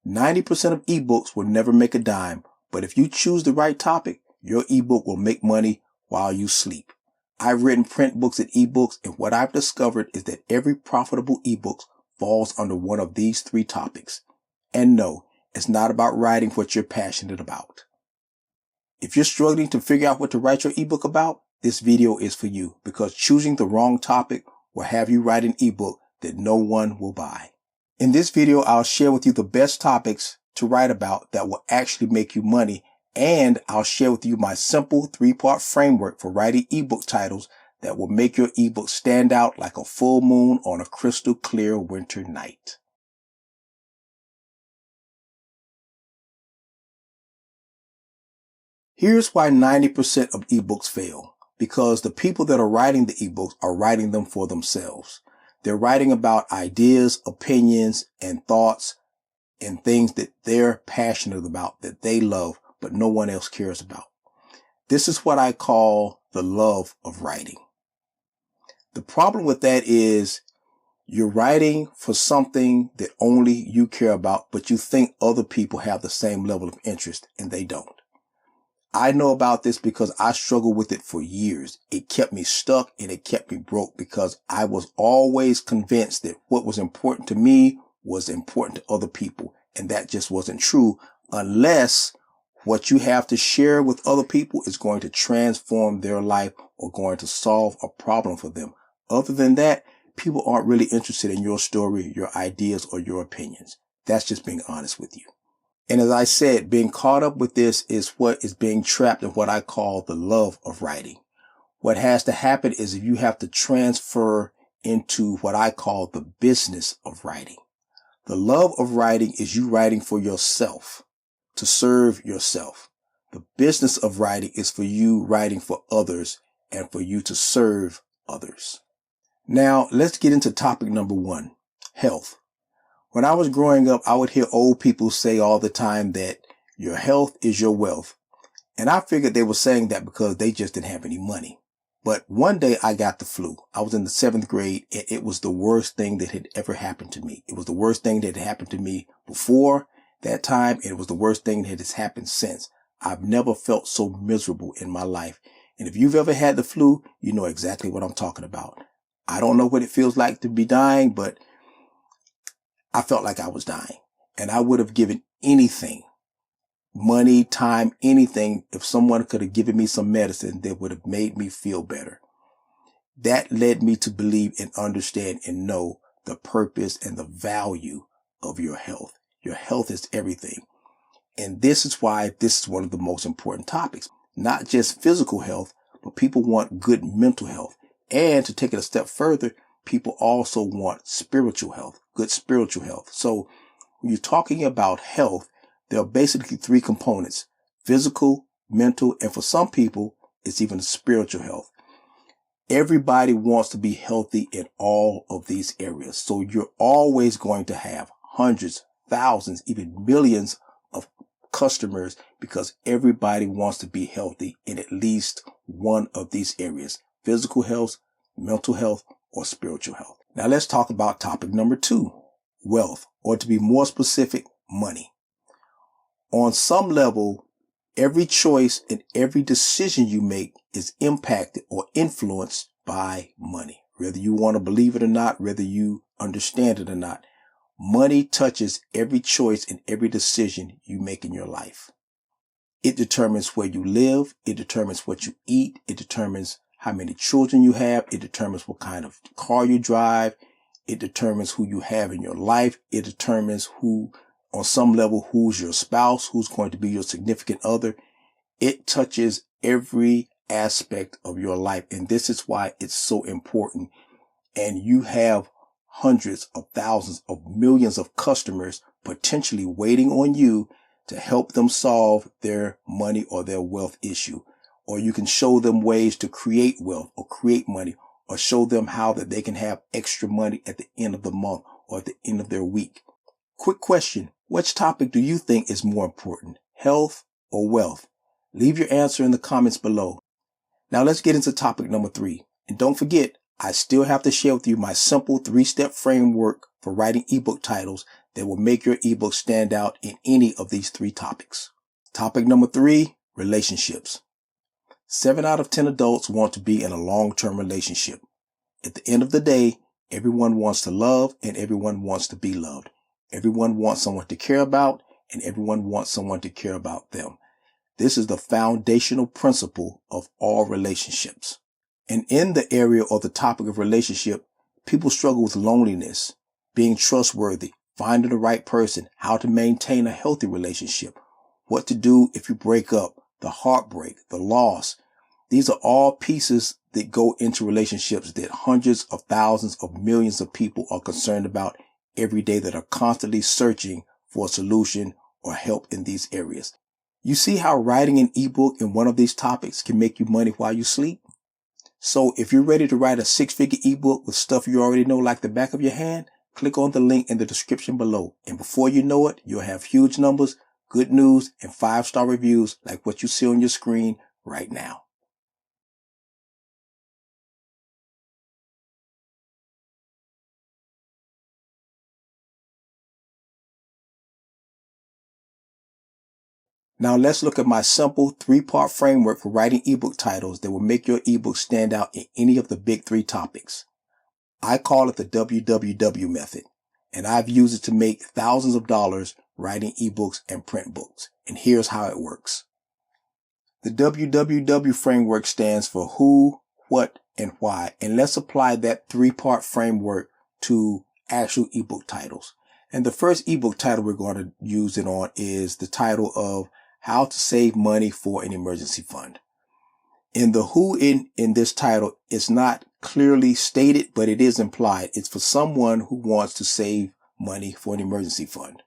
90% of ebooks will never make a dime, but if you choose the right topic, your ebook will make money while you sleep. I've written print books and ebooks, and what I've discovered is that every profitable ebook falls under one of these 3 topics. And no, it's not about writing what you're passionate about. If you're struggling to figure out what to write your ebook about, this video is for you, because choosing the wrong topic will have you write an ebook that no one will buy. In this video, I'll share with you the best topics to write about that will actually make you money, and I'll share with you my simple 3-part framework for writing ebook titles that will make your ebook stand out like a full moon on a crystal clear winter night. Here's why 90% of ebooks fail. Because the people that are writing the ebooks are writing them for themselves. They're writing about ideas, opinions, and thoughts and things that they're passionate about, that they love, but no one else cares about. This is what I call the love of writing. The problem with that is you're writing for something that only you care about, but you think other people have the same level of interest, and they don't. I know about this because I struggled with it for years. It kept me stuck and it kept me broke because I was always convinced that what was important to me was important to other people. And that just wasn't true unless what you have to share with other people is going to transform their life or going to solve a problem for them. Other than that, people aren't really interested in your story, your ideas, or your opinions. That's just being honest with you. And as I said, being caught up with this is what is being trapped in what I call the love of writing. What has to happen is if you have to transfer into what I call the business of writing. The love of writing is you writing for yourself, to serve yourself. The business of writing is for you writing for others and for you to serve others. Now, let's get into topic number 1, health. When I was growing up, I would hear old people say all the time that your health is your wealth. And I figured they were saying that because they just didn't have any money. But one day I got the flu. I was in the 7th grade, and it was the worst thing that had ever happened to me. It was the worst thing that had happened to me before that time, and it was the worst thing that has happened since. I've never felt so miserable in my life. And if you've ever had the flu, you know exactly what I'm talking about. I don't know what it feels like to be dying, but I felt like I was dying, and I would have given anything, money, time, anything, if someone could have given me some medicine that would have made me feel better. That led me to believe and understand and know the purpose and the value of your health. Your health is everything. And this is why this is one of the most important topics. Not just physical health, but people want good mental health. And to take it a step further, people also want spiritual health, good spiritual health. So when you're talking about health, there are basically 3 components: physical, mental, and for some people, it's even spiritual health. Everybody wants to be healthy in all of these areas. So you're always going to have hundreds, thousands, even millions of customers because everybody wants to be healthy in at least one of these areas: physical health, mental health, or spiritual health. Now let's talk about topic number 2, wealth, or to be more specific, money. On some level, every choice and every decision you make is impacted or influenced by money. Whether you want to believe it or not, whether you understand it or not, money touches every choice and every decision you make in your life. It determines where you live. It determines what you eat. It determines how many children you have. It determines what kind of car you drive. It determines who you have in your life. It determines who, on some level, who's your spouse, who's going to be your significant other. It touches every aspect of your life. And this is why it's so important. And you have hundreds of thousands of millions of customers potentially waiting on you to help them solve their money or their wealth issue. Or you can show them ways to create wealth or create money, or show them how that they can have extra money at the end of the month or at the end of their week. Quick question. Which topic do you think is more important, health or wealth? Leave your answer in the comments below. Now let's get into topic number 3. And don't forget, I still have to share with you my simple 3-step framework for writing ebook titles that will make your ebook stand out in any of these 3 topics. Topic number 3, relationships. 7 out of 10 adults want to be in a long-term relationship. At the end of the day, everyone wants to love and everyone wants to be loved. Everyone wants someone to care about and everyone wants someone to care about them. This is the foundational principle of all relationships. And in the area or the topic of relationship, people struggle with loneliness, being trustworthy, finding the right person, how to maintain a healthy relationship, what to do if you break up, the heartbreak, the loss. These are all pieces that go into relationships that hundreds of thousands of millions of people are concerned about every day, that are constantly searching for a solution or help in these areas. You see how writing an ebook in one of these topics can make you money while you sleep? So if you're ready to write a 6-figure ebook with stuff you already know like the back of your hand, click on the link in the description below. And before you know it, you'll have huge numbers, good news, and 5-star reviews like what you see on your screen right now. Now let's look at my simple 3-part framework for writing ebook titles that will make your ebook stand out in any of the big 3 topics. I call it the WWW method, and I've used it to make thousands of dollars writing ebooks and print books. And here's how it works. The WWW framework stands for who, what, and why. And let's apply that 3-part framework to actual ebook titles. And the first ebook title we're going to use it on is the title of How to Save Money for an Emergency Fund. In the who in this title, it's not clearly stated, but it is implied. It's for someone who wants to save money for an emergency fund.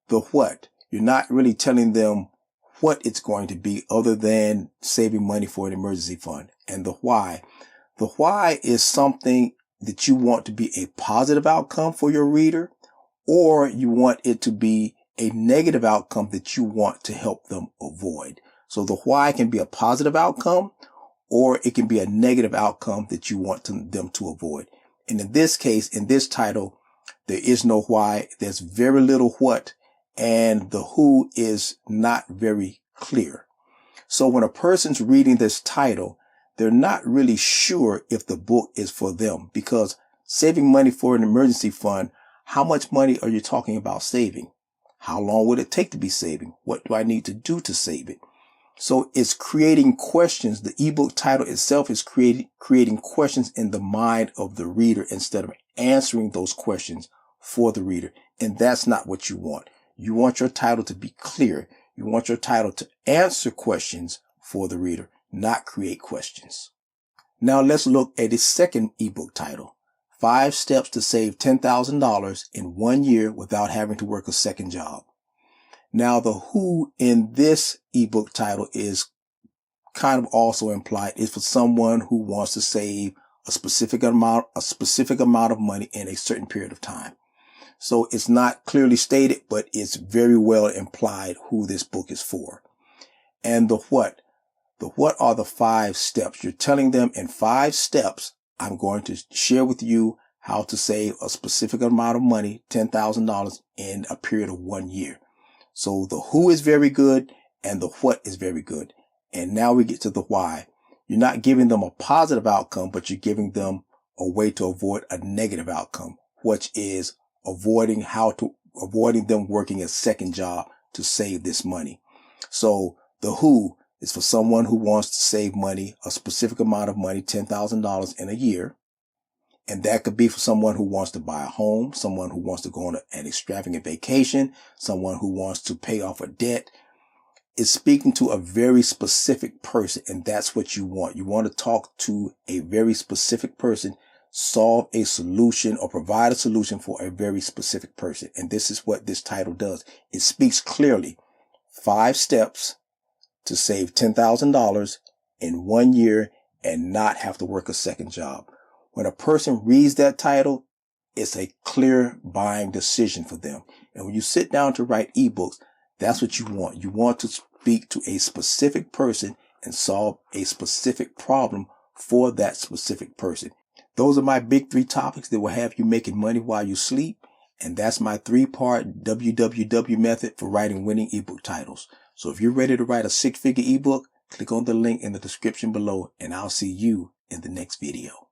The what, you're not really telling them what it's going to be other than saving money for an emergency fund. And the why is something that you want to be a positive outcome for your reader, or you want it to be a negative outcome that you want to help them avoid. So the why can be a positive outcome, or it can be a negative outcome that you want them to avoid. And in this case, in this title, there is no why. There's very little what, and the who is not very clear. So when a person's reading this title, they're not really sure if the book is for them, because saving money for an emergency fund, how much money are you talking about saving? How long would it take to be saving? What do I need to do to save it? So it's creating questions. The ebook title itself is creating questions in the mind of the reader instead of answering those questions for the reader. And that's not what you want. You want your title to be clear. You want your title to answer questions for the reader, not create questions. Now let's look at its second ebook title, 5 Steps to Save $10,000 in 1 year without having to work a second job. Now the who in this ebook title is kind of also implied. It's for someone who wants to save a specific amount of money in a certain period of time. So it's not clearly stated, but it's very well implied who this book is for. And the what are the 5 steps? You're telling them in 5 steps, I'm going to share with you how to save a specific amount of money, $10,000 in a period of 1 year. So the who is very good and the what is very good. And now we get to the why. You're not giving them a positive outcome, but you're giving them a way to avoid a negative outcome, which is avoiding them working a second job to save this money. So the who is for someone who wants to save money, a specific amount of money, $10,000 in a year. And that could be for someone who wants to buy a home, someone who wants to go on an extravagant vacation, someone who wants to pay off a debt. It's speaking to a very specific person, and that's what you want. You want to talk to a very specific person, solve a solution or provide a solution for a very specific person. And this is what this title does. It speaks clearly. 5 steps to save $10,000 in 1 year and not have to work a second job. When a person reads that title, it's a clear buying decision for them. And when you sit down to write ebooks, that's what you want. You want to speak to a specific person and solve a specific problem for that specific person. Those are my big 3 topics that will have you making money while you sleep. And that's my 3-part WWW method for writing winning ebook titles. So if you're ready to write a 6-figure ebook, click on the link in the description below, and I'll see you in the next video.